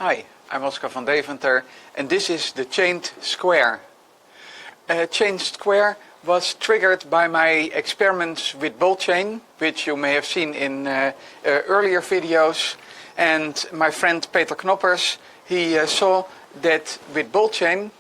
Hi, I'm Oscar van Deventer and this is the chained square. Chained square was triggered by my experiments with ball chain, which you may have seen in earlier videos. And my friend Peter Knoppers, he saw that with ball chain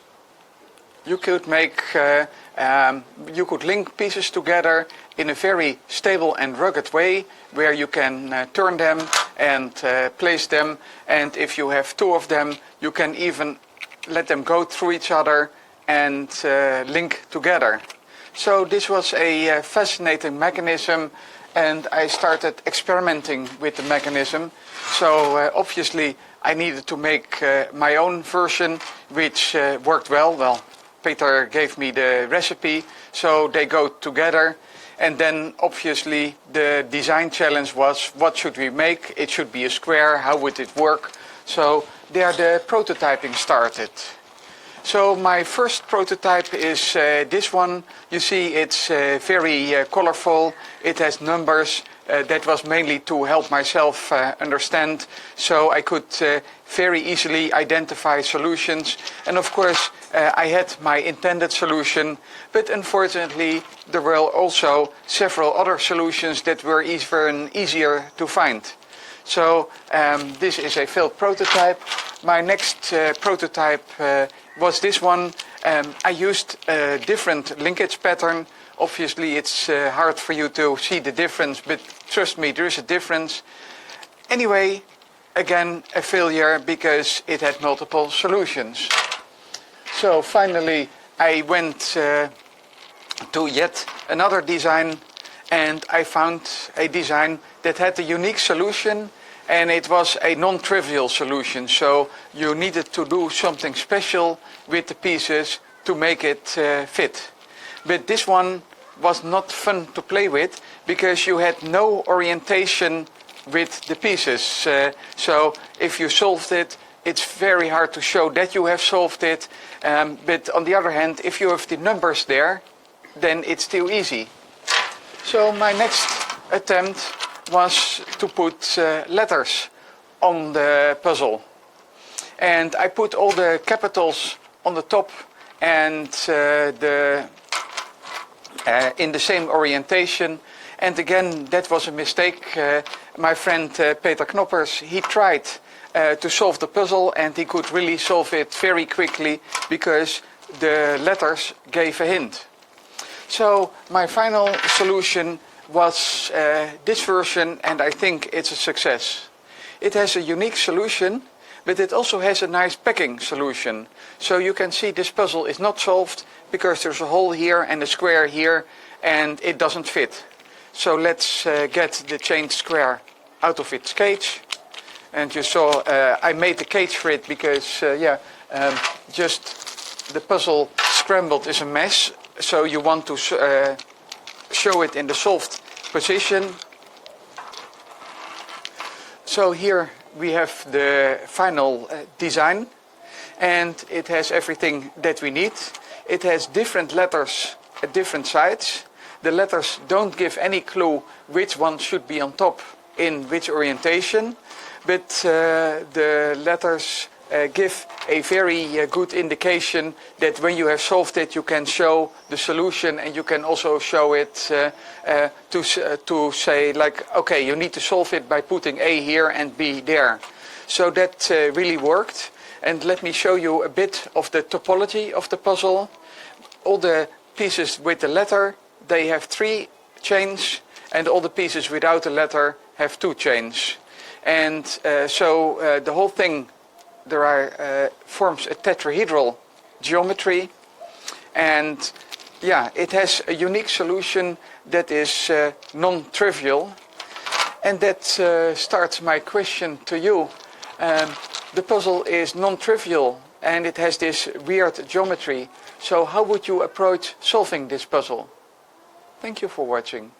you could make, you could link pieces together in a very stable and rugged way, where you can turn them and place them, and if you have two of them, you can even let them go through each other and link together. So this was a fascinating mechanism, and I started experimenting with the mechanism. So obviously I needed to make my own version, which worked well. Well, Peter gave me the recipe, so they go together. And then obviously the design challenge was, what should we make? It should be a square, how would it work? So there the prototyping started. So my first prototype is this one. You see it's very colorful, it has numbers. That was mainly to help myself understand, so I could very easily identify solutions. And of course I had my intended solution, but unfortunately there were also several other solutions that were even easier to find. So this is a failed prototype. My next prototype was this one. I used a different linkage pattern. Obviously it's hard for you to see the difference, but trust me, there is a difference. Anyway, again a failure because it had multiple solutions. So finally I went to yet another design, and I found a design that had a unique solution, and it was a non-trivial solution. So you needed to do something special with the pieces to make it fit. But this one was not fun to play with because you had no orientation with the pieces. So if you solved it, it's very hard to show that you have solved it. But on the other hand, if you have the numbers there, then it's still easy. So my next attempt was to put letters on the puzzle. And I put all the capitals on the top and in the same orientation. And again, that was a mistake. My friend Peter Knoppers, he tried to solve the puzzle, and he could really solve it very quickly because the letters gave a hint. So my final solution was this version, and I think it's a success. It has a unique solution, but it also has a nice packing solution. So you can see this puzzle is not solved because there's a hole here and a square here, and it doesn't fit. So let's get the chained square out of its cage. And you saw I made the cage for it because just the puzzle scrambled is a mess. So you want to show it in the solved position. So here we have the final design, and it has everything that we need. It has different letters at different sides. The letters don't give any clue which one should be on top in which orientation, but the letters give a very good indication that when you have solved it, you can show the solution, and you can also show it to say, like, okay, you need to solve it by putting A here and B there. So that really worked. And let me show you a bit of the topology of the puzzle. All the pieces with the letter, they have 3 chains, and all the pieces without the letter have 2 chains. And so the whole thing forms a tetrahedral geometry, and yeah, it has a unique solution that is non-trivial. And that starts my question to you. The puzzle is non-trivial and it has this weird geometry. So how would you approach solving this puzzle? Thank you for watching.